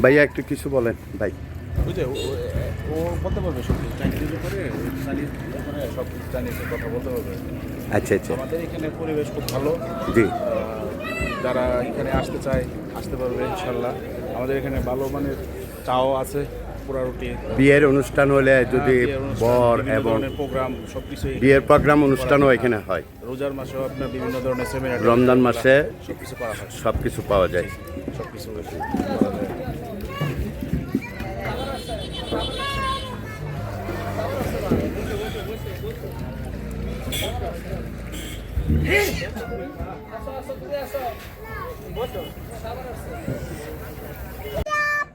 ভাইয়া একটু কিছু বলেন ভাই। ওই যে ও বলতে পারবে সব কিছু চাইনিজের উপরে চাইনিজ উপরে সব কিছু চাইনিজের কথা বলতে পারবে। আচ্ছা আচ্ছা। আমাদের এখানে পরিবেশ খুব ভালো। জি। যারা এখানে আসতে চায় আসতে পারবে ইনশাল্লাহ। আমাদের এখানে ভালো মানের চাও আছে, পোড়া রুটি, বিয়ের অনুষ্ঠান হলে যদি বর এবং প্রোগ্রাম সব কিছু বিয়ের প্রোগ্রাম অনুষ্ঠানও এখানে হয়। রোজার মাসেও আপনার বিভিন্ন ধরনের সেমিনার, রমজান মাসে সব কিছু করা হয়, সব কিছু পাওয়া যায়। সব কিছু করা যায়।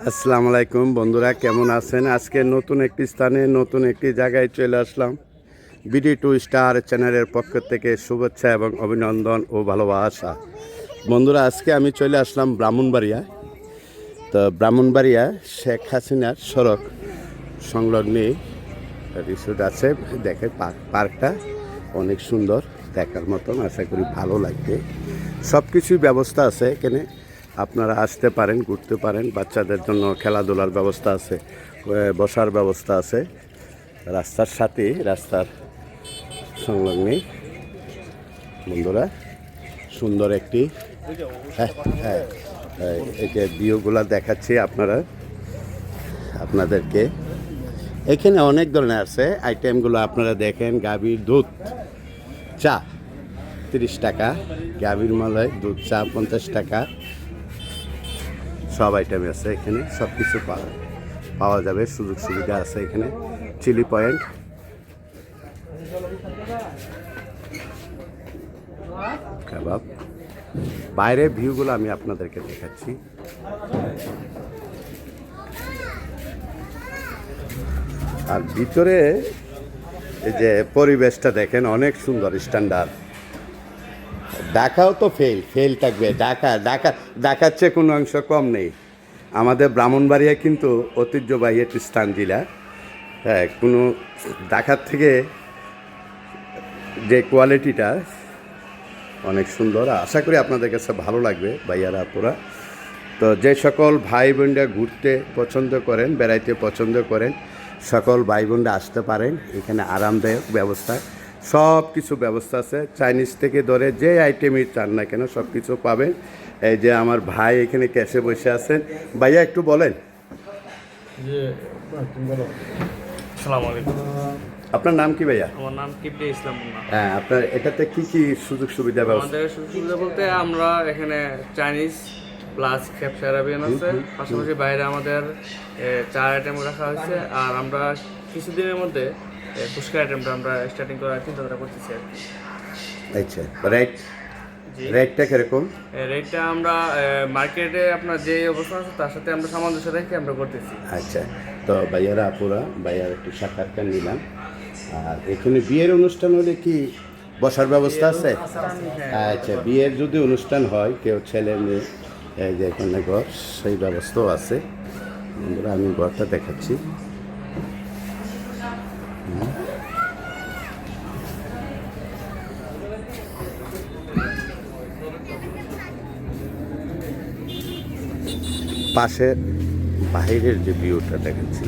আসসালামু আলাইকুম বন্ধুরা, কেমন আছেন? আজকে নতুন একটি স্থানে নতুন একটি জায়গায় চলে আসলাম। BD2 স্টার চ্যানেলের পক্ষ থেকে শুভেচ্ছা এবং অভিনন্দন ও ভালোবাসা। বন্ধুরা, আজকে আমি চলে আসলাম ব্রাহ্মণবাড়িয়া। তো ব্রাহ্মণবাড়িয়া শেখ হাসিনার সড়ক সংলগ্নে রিসোর্ট আছে। দেখে পার্কটা অনেক সুন্দর, দেখার মতন, আশা করি ভালো লাগবে। সব কিছুই ব্যবস্থা আছে এখানে, আপনারা আসতে পারেন, ঘুরতে পারেন। বাচ্চাদের জন্য খেলাধুলার ব্যবস্থা আছে, বসার ব্যবস্থা আছে। রাস্তার সাথে, রাস্তার সংলগ্নে বন্ধুরা সুন্দর একটি এই যে ভিউগুলা দেখাচ্ছি আপনাদেরকে। এখানে অনেক ধরনের আছে আইটেমগুলো, আপনারা দেখেন। গাভীর দুধ চা 30 টাকা, গাভীর মালাই দুধ চা 50 টাকা। সব আইটেম আছে এখানে, সব কিছু পাওয়া যাবে, সুযোগ সুবিধা আছে এখানে। চিলি পয়েন্ট, কাবাব। বাইরের ভিউগুলো আমি আপনাদেরকে দেখাচ্ছি। আর ভিতরে এই যে পরিবেশটা দেখেন, অনেক সুন্দর, স্ট্যান্ডার্ড। ঢাকাও তো ফেল থাকবে। ঢাকার চেয়ে কোনো অংশ কম নেই। আমাদের ব্রাহ্মণবাড়িয়া কিন্তু ঐতিহ্যবাহী একটি স্থান জেলা। হ্যাঁ, কোনো ঢাকার থেকে যে কোয়ালিটিটা অনেক সুন্দর। আশা করি আপনাদের কাছে ভালো লাগবে ভাইয়ারা আপুরা। তো যে সকল ভাই বোনরা ঘুরতে পছন্দ করেন, বেড়াইতে পছন্দ করেন, সকল ভাই বোনরা আসতে পারেন। এখানে আরামদায়ক ব্যবস্থা, সব কিছু ব্যবস্থা আছে। চাইনিজ থেকে ধরে যে আইটেমই চান না কেন সব কিছু পাবেন। এই যে আমার ভাই এখানে ক্যাশে বসে আছেন। ভাইয়া একটু বলেন। আসসালামু আলাইকুম। আপনার নাম কি ভাইয়া? আমার নাম কিবলি ইসলাম। হ্যাঁ, আপনার এটাতে কি কি সুযোগ সুবিধা ব্যবস্থা? আমাদের সুযোগ সুবিধা বলতে আমরা এখানে চাইনিজ প্লাস ক্যাপসা আরাবিয়ান আছে, পাশাপাশি বাইরে আমাদের 4 আইটেম রাখা হয়েছে। আর আমরা কিছুদিনের মধ্যে ফুচকা আইটেমটা আমরা স্টার্টিং করার চিন্তাধারা করতেছি আর কি। আচ্ছা, রেটটা কিরকম? রেটটা আমরা মার্কেটে আপনার যে অবস্থা আছে তার সাথে আমরা সামঞ্জস্য রেখে আমরা করতেছি। আচ্ছা, তো ভাইয়ারা আপুরা, ভাইয়ার একটু সাক্ষাৎকার নিলাম। আর এখানে বিয়ের অনুষ্ঠান হলে কি বসার ব্যবস্থা আছে? আচ্ছা, বিয়ের যদি অনুষ্ঠান হয়, কেউ ছেলে মেয়ে, এই যে এখানে ঘর, সেই ব্যবস্থাও আছে। বন্ধুরা, আমি ঘরটা দেখাচ্ছি। পাশে বাইরের যে ভিউটা দেখাচ্ছি।